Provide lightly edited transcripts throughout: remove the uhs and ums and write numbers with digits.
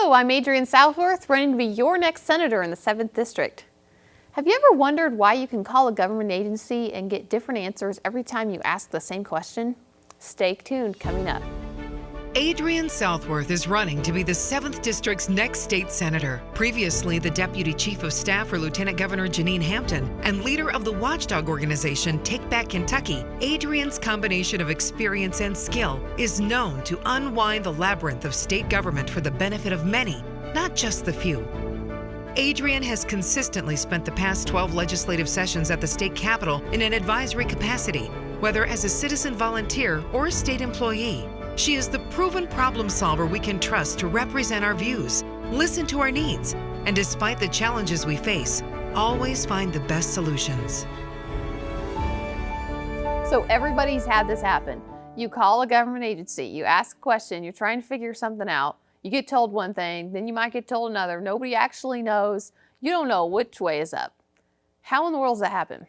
Hello, I'm Adrienne Southworth, running to be your next senator in the 7th District. Have you ever wondered why you can call a government agency and get different answers every time you ask the same question? Stay tuned, coming up. Adrienne Southworth is running to be the 7th District's next state senator. Previously the Deputy Chief of Staff for Lieutenant Governor Janine Hampton and leader of the watchdog organization Take Back Kentucky, Adrienne's combination of experience and skill is known to unwind the labyrinth of state government for the benefit of many, not just the few. Adrienne has consistently spent the past 12 legislative sessions at the state capitol in an advisory capacity, whether as a citizen volunteer or a state employee. She is the proven problem solver we can trust to represent our views, listen to our needs, and despite the challenges we face, always find the best solutions. So everybody's had this happen. You call a government agency, you ask a question, you're trying to figure something out, you get told one thing, then you might get told another. Nobody actually knows. You don't know which way is up. How in the world does that happen?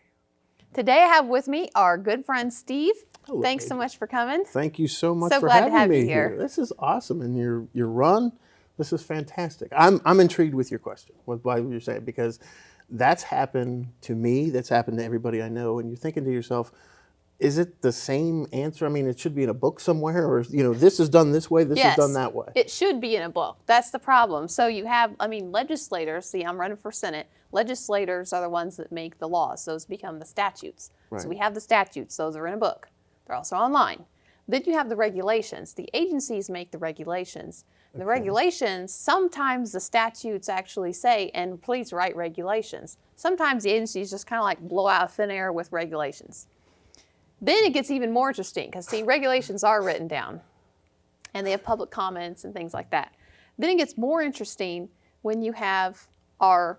Today I have with me our good friend Steve. Hello, Thanks so much for coming. Thank you so much So for glad to having have me you here. This is awesome, and your run, this is fantastic. I'm intrigued with your question, what you're saying, because that's happened to me, that's happened to everybody I know, and you're thinking to yourself, is it the same answer? I mean, it should be in a book somewhere, or this is done this way, this is done that way. It should be in a book. That's the problem. So you have, legislators. See, I'm running for Senate. Legislators are the ones that make the laws. Those become the statutes. Right. So we have the statutes. Those are in a book. They're also online. Then you have the regulations. The agencies make the regulations. The regulations, sometimes the statutes actually say, and please write regulations. Sometimes the agencies just kind of like blow out of thin air with regulations. Then it gets even more interesting because, see, regulations are written down and they have public comments and things like that. Then it gets more interesting when you have our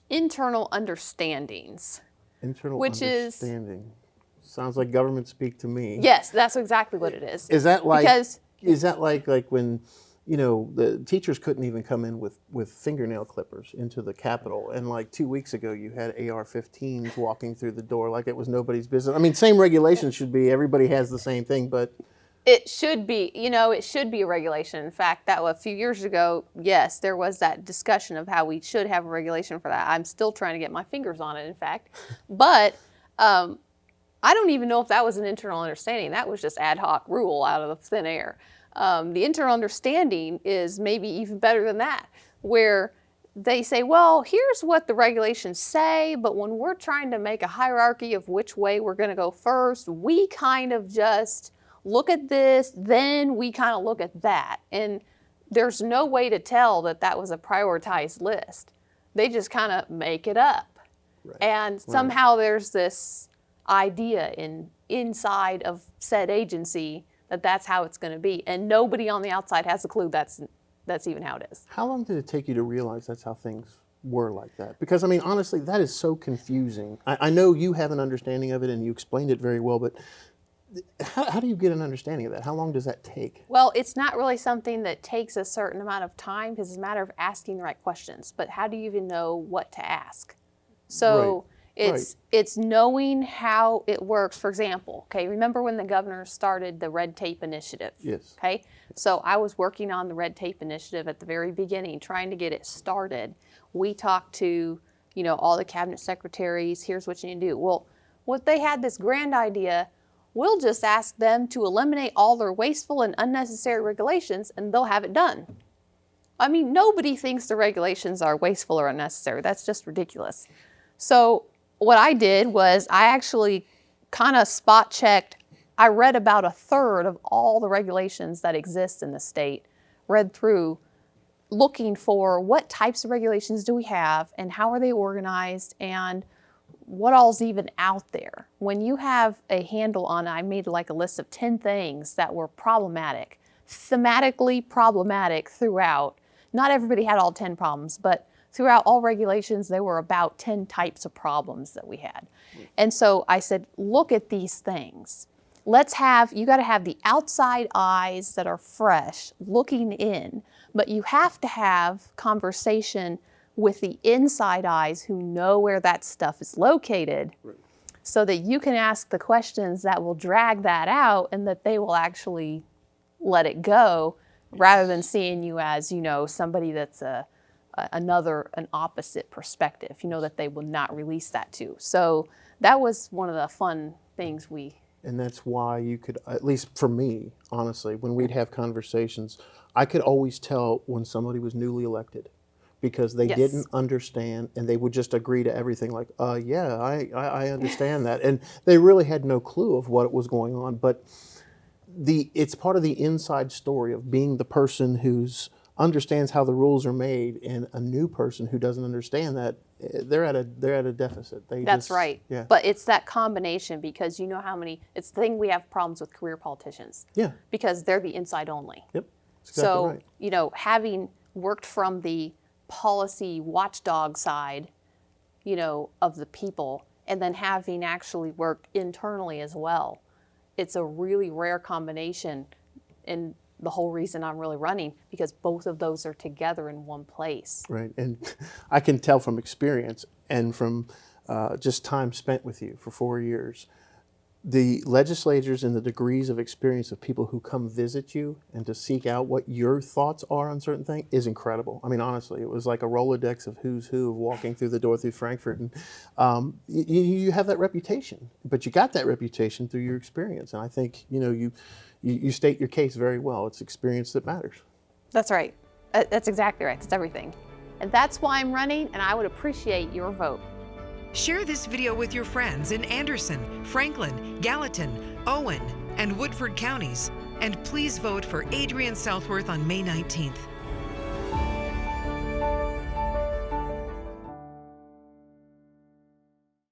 internal understandings. Internal which understanding. Sounds like government speak to me. Yes, that's exactly what it is. Is that like, because, is that like when, the teachers couldn't even come in with fingernail clippers into the Capitol, and like 2 weeks ago you had AR-15s walking through the door like it was nobody's business. I mean, same regulations should be, everybody has the same thing, but it should be, it should be a regulation. In fact, that a few years ago, yes, there was that discussion of how we should have a regulation for that. I'm still trying to get my fingers on it, in fact. But I don't even know if that was an internal understanding. That was just ad hoc rule out of the thin air. The internal understanding is maybe even better than that, where they say, well, here's what the regulations say, but when we're trying to make a hierarchy of which way we're going to go first, we kind of just look at this, then we kind of look at that. And there's no way to tell that that was a prioritized list. They just kind of make it up. Right. And somehow there's this idea inside of said agency that that's how it's going to be, and nobody on the outside has a clue that's even how it is. How long did it take you to realize that's how things were like that? Because, I mean, honestly, that is so confusing. I know you have an understanding of it, and you explained it very well, but how do you get an understanding of that? How long does that take? Well, it's not really something that takes a certain amount of time, because it's a matter of asking the right questions. But how do you even know what to ask? So it's knowing how it works. For example, remember when the governor started the red tape initiative? Yes. Okay, so I was working on the red tape initiative at the very beginning, trying to get it started. We talked to, all the cabinet secretaries. Here's what you need to do. Well, what they had this grand idea, we'll just ask them to eliminate all their wasteful and unnecessary regulations, and they'll have it done. I mean, nobody thinks the regulations are wasteful or unnecessary. That's just ridiculous. So what I did was I actually kind of spot checked. I read about a third of all the regulations that exist in the state, read through looking for what types of regulations do we have and how are they organized and what all's even out there. When you have a handle on it, I made like a list of 10 things that were problematic, thematically problematic throughout. Not everybody had all 10 problems, but throughout all regulations, there were about 10 types of problems that we had. And so I said, look at these things. You got to have the outside eyes that are fresh looking in, but you have to have conversation with the inside eyes who know where that stuff is located, so that you can ask the questions that will drag that out and that they will actually let it go rather than seeing you as, somebody that's an opposite perspective, that they will not release that to. So that was one of the fun things And that's why you could, at least for me, honestly, when we'd have conversations, I could always tell when somebody was newly elected because they Yes. didn't understand and they would just agree to everything like, yeah, I understand that. And they really had no clue of what was going on. But it's part of the inside story of being the person who's understands how the rules are made, and a new person who doesn't understand that, they're at a deficit. That's right. Yeah. But it's that combination, because it's the thing we have problems with career politicians. Yeah. Because they're the inside only. Yep. That's exactly So, right. having worked from the policy watchdog side, of the people, and then having actually worked internally as well, it's a really rare combination, and the whole reason I'm really running, because both of those are together in one place. Right, and I can tell from experience and from just time spent with you for 4 years, the legislators and the degrees of experience of people who come visit you and to seek out what your thoughts are on certain things is incredible. I mean, honestly, it was like a Rolodex of who's who walking through the door through Frankfurt. And you have that reputation, but you got that reputation through your experience. And I think, you state your case very well. It's experience that matters. That's right. That's exactly right. That's everything. And that's why I'm running, and I would appreciate your vote. Share this video with your friends in Anderson, Franklin, Gallatin, Owen, and Woodford counties. And please vote for Adrienne Southworth on May 19th.